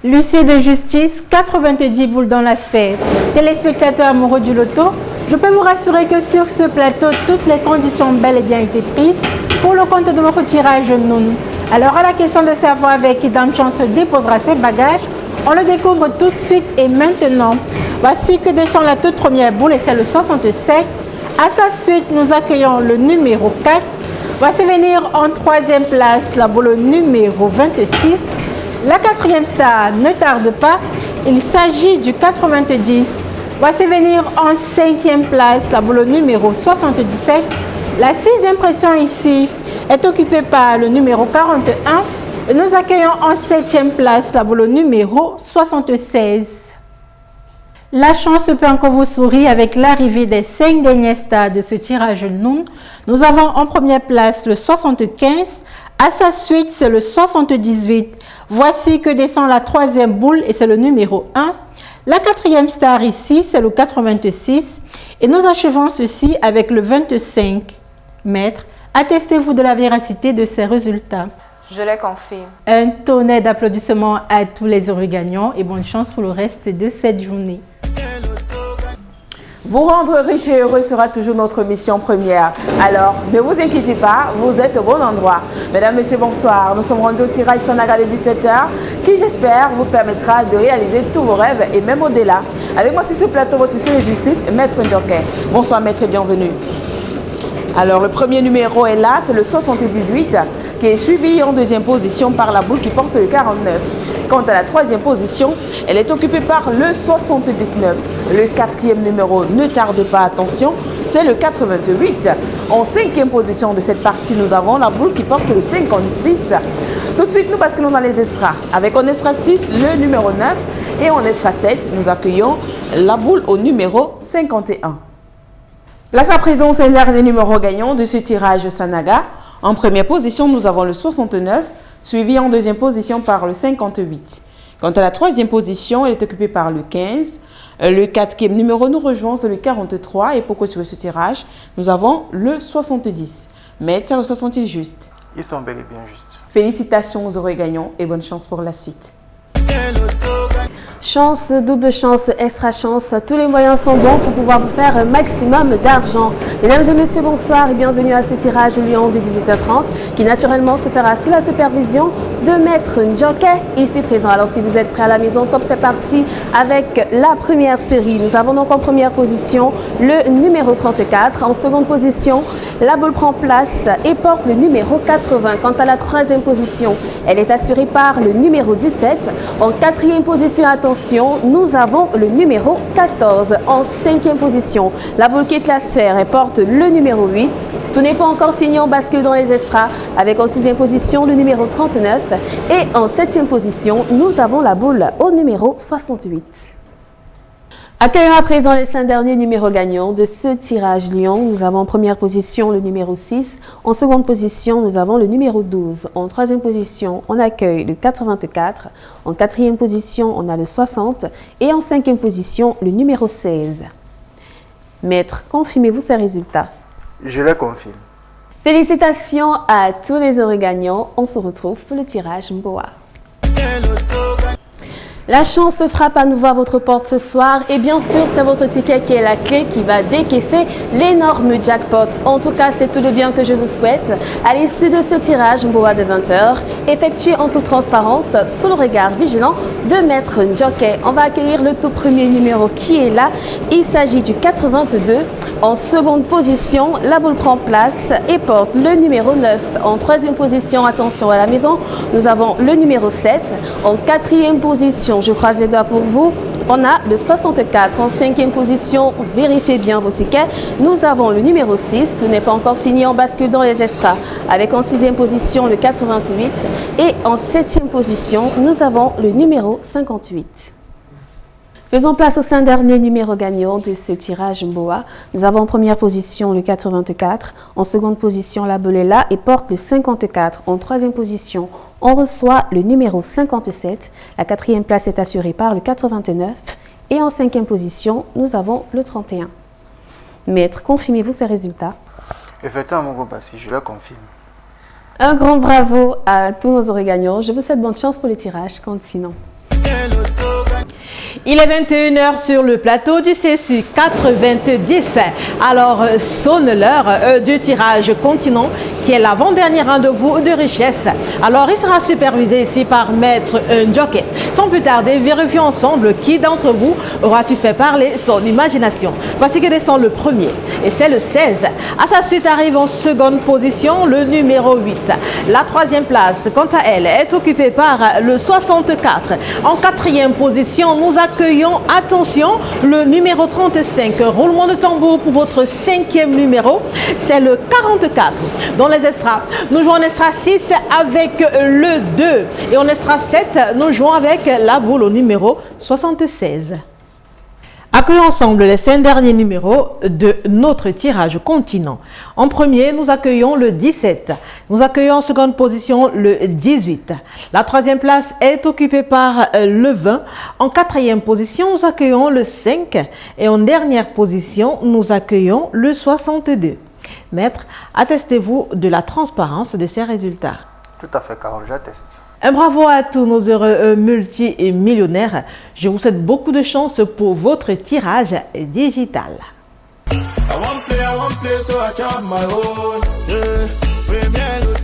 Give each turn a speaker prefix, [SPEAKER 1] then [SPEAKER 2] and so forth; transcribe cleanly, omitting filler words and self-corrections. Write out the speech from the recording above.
[SPEAKER 1] L'huissier de justice, 90 boules dans la sphère. Téléspectateurs amoureux du loto, je peux vous rassurer que sur ce plateau, toutes les conditions ont bel et bien été prises pour le compte de votre tirage Noun. Alors à la question de savoir avec qui Dame Chance déposera ses bagages, on le découvre tout de suite et maintenant. Voici que descend la toute première boule et c'est le 67. À sa suite, nous accueillons le numéro 4. Voici venir en troisième place la boule numéro 26. La quatrième star ne tarde pas, il s'agit du 90. Voici venir en cinquième place la boule numéro 77. La sixième position ici est occupée par le numéro 41. Et nous accueillons en septième place la boule numéro 76. La chance peut encore vous sourire avec l'arrivée des 5 dernières stars de ce tirage Noun. Nous avons en première place le 75. À sa suite, c'est le 78. Voici que descend la troisième boule et c'est le numéro 1. La quatrième star ici, c'est le 86. Et nous achevons ceci avec le 25. Maître, attestez-vous de la véracité de ces résultats?
[SPEAKER 2] Je les confirme.
[SPEAKER 1] Un tonnerre d'applaudissements à tous les heureux gagnants et bonne chance pour le reste de cette journée.
[SPEAKER 3] Vous rendre riche et heureux sera toujours notre mission première. Alors, ne vous inquiétez pas, vous êtes au bon endroit. Mesdames, Messieurs, bonsoir. Nous sommes rendus au tirage Sanaga de 17h qui, j'espère, vous permettra de réaliser tous vos rêves et même au-delà. Avec moi sur ce plateau, votre huissier de justice, Maître Ndjoké. Bonsoir, Maître, et bienvenue. Alors, le premier numéro est là, c'est le 78, qui est suivi en deuxième position par la boule qui porte le 49. Quant à la troisième position, elle est occupée par le 79. Le quatrième numéro, ne tarde pas, attention, c'est le 88. En cinquième position de cette partie, nous avons la boule qui porte le 56. Tout de suite, nous basculons dans les extras. Avec en extra 6, le numéro 9. Et en extra 7, nous accueillons la boule au numéro 51. Place à présent, c'est un dernier numéro gagnant de ce tirage Sanaga. En première position, nous avons le 69, suivi en deuxième position par le 58. Quant à la troisième position, elle est occupée par le 15. Le quatrième numéro nous rejoint, c'est le 43. Et pour clôturer ce tirage, nous avons le 70. Mais ça, le sont-ils justes?
[SPEAKER 4] Ils sont bel et bien justes.
[SPEAKER 3] Félicitations aux heureux gagnants et bonne chance pour la suite.
[SPEAKER 5] Chance, double chance, extra chance, tous les moyens sont bons pour pouvoir vous faire un maximum d'argent. Mesdames et messieurs, bonsoir et bienvenue à ce tirage Lyon de 18h30 qui naturellement se fera sous la supervision de Maître Ndjoké ici présent. Alors si vous êtes prêts à la maison, top, c'est parti avec la première série. Nous avons donc en première position le numéro 34. En seconde position, la boule prend place et porte le numéro 80. Quant à la troisième position, elle est assurée par le numéro 17. En quatrième position, attention, nous avons le numéro 14. En cinquième position, la boule quitte la sphère et porte le numéro 8. Tout n'est pas encore fini, on bascule dans les extras avec en sixième position le numéro 39. Et en septième position, nous avons la boule au numéro 68. Accueillons à présent les 5 derniers numéros gagnants de ce tirage Lyon. Nous avons en première position le numéro 6. En seconde position, nous avons le numéro 12. En troisième position, on accueille le 84. En quatrième position, on a le 60. Et en cinquième position, le numéro 16. Maître, confirmez-vous ces résultats?
[SPEAKER 4] Je les confirme.
[SPEAKER 5] Félicitations à tous les heureux gagnants. On se retrouve pour le tirage Mboa. La chance frappe à nouveau à votre porte ce soir et bien sûr c'est votre ticket qui est la clé qui va décaisser l'énorme jackpot. En tout cas c'est tout le bien que je vous souhaite à l'issue de ce tirage Mboa de 20h effectué en toute transparence sous le regard vigilant de Maître Ndjoké. On va accueillir le tout premier numéro qui est là, il s'agit du 82. En seconde position, la boule prend place et porte le numéro 9. En troisième position, attention à la maison, nous avons le numéro 7. En quatrième position, je croise les doigts pour vous, on a le 64. En cinquième position, vérifiez bien vos tickets, nous avons le numéro 6. Tout n'est pas encore fini, on bascule dans les extras. Avec en sixième position, le 88. Et en septième position, nous avons le numéro 58. Faisons place aux 5 derniers numéros gagnants de ce tirage Mboa. Nous avons en première position le 84, en seconde position la boule est là et porte le 54. En troisième position, on reçoit le numéro 57. La quatrième place est assurée par le 89. Et en cinquième position, nous avons le 31. Maître, confirmez-vous ces résultats?
[SPEAKER 4] Effectivement, mon compagnon, je le confirme.
[SPEAKER 5] Un grand bravo à tous nos heureux gagnants. Je vous souhaite bonne chance pour le tirage. Continuons.
[SPEAKER 2] Il est 21h sur le plateau du CSU 90. Alors sonne l'heure du tirage continent qui est l'avant-dernier rendez-vous de richesse. Alors il sera supervisé ici par Maître Jockey. Sans plus tarder, vérifions ensemble qui d'entre vous aura su faire parler son imagination. Voici que descend le premier et c'est le 16. À sa suite arrive en seconde position le numéro 8. La troisième place, quant à elle, est occupée par le 64. En quatrième position, nous accueillons, attention, le numéro 35. Roulement de tambour pour votre cinquième numéro, c'est le 44. Dans les extras, nous jouons en extra 6 avec le 2. Et en extra 7, nous jouons avec la boule au numéro 76. Accueillons ensemble les 5 derniers numéros de notre tirage continent. En premier, nous accueillons le 17. Nous accueillons en seconde position le 18. La troisième place est occupée par le 20. En quatrième position, nous accueillons le 5. Et en dernière position, nous accueillons le 62. Maître, attestez-vous de la transparence de ces résultats?
[SPEAKER 4] Tout à fait, Carole, j'atteste.
[SPEAKER 2] Un bravo à tous nos heureux multimillionnaires. Je vous souhaite beaucoup de chance pour votre tirage digital.
[SPEAKER 6] I want play, so I chop my own. Yeah. Premier